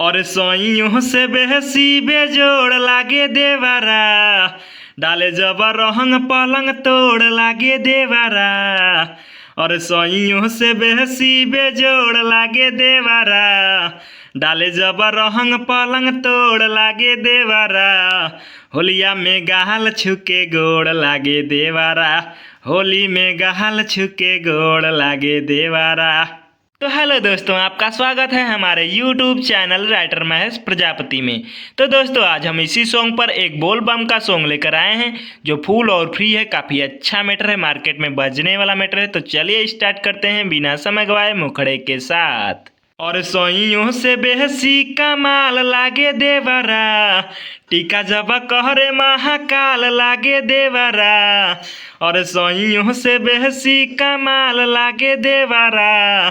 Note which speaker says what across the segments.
Speaker 1: और सोइयों से बेहसी बेजोड़ लागे देवरा, डाले जब रहंग पलंग तोड़ लागे देवरा। और सोइयों से बेहसी बेजोड़ लागे देवरा, डाले जब रहंग पलंग तोड़ लागे देवरा। होलिया में गाल छुके गोड़ लागे देवरा, होली में गाल छुके गोड़ लागे देवरा। तो हेलो दोस्तों, आपका स्वागत है हमारे YouTube channel writer Mahesh Prajapati में। तो दोस्तों, आज हम इसी सॉन्ग पर एक बोल बम का सॉन्ग लेकर आए हैं जो फुल और फ्री है। काफ़ी अच्छा मैटर है, मार्केट में बजने वाला मैटर है। तो चलिए स्टार्ट करते हैं बिना समय गवाए मुखड़े के साथ। और सोइयों से बेहसी कमाल लागे देवरा, टीका जब कहरे महाकाल लागे देवरा। और सोइयों से बेहसी कमाल लागे देवरा,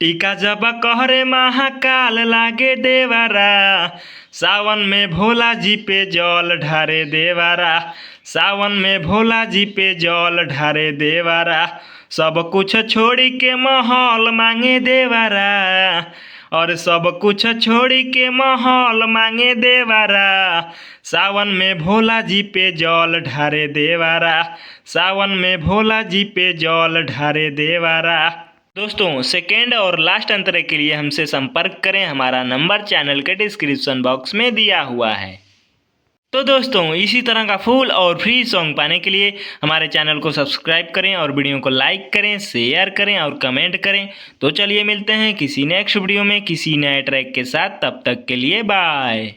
Speaker 1: टीका जब कहरे महाकाल लागे देवरा। सावन में भोला जी पे जल ढारे देवरा, सावन में भोला जी पे जल ढारे देवरा। सब कुछ छोड़ी के माहौल मांगे देवरा, और सब कुछ छोड़ी के माहौल मांगे देवरा। सावन में भोला जी पे जल ढारे देवरा, सावन में भोला जी पे जल ढारे देवरा। दोस्तों, सेकेंड और लास्ट अंतरे के लिए हमसे संपर्क करें। हमारा नंबर चैनल के डिस्क्रिप्शन बॉक्स में दिया हुआ है। तो दोस्तों, इसी तरह का फुल और फ्री सॉन्ग पाने के लिए हमारे चैनल को सब्सक्राइब करें और वीडियो को लाइक करें, शेयर करें और कमेंट करें। तो चलिए मिलते हैं किसी नेक्स्ट वीडियो में किसी नए ट्रैक के साथ। तब तक के लिए बाय।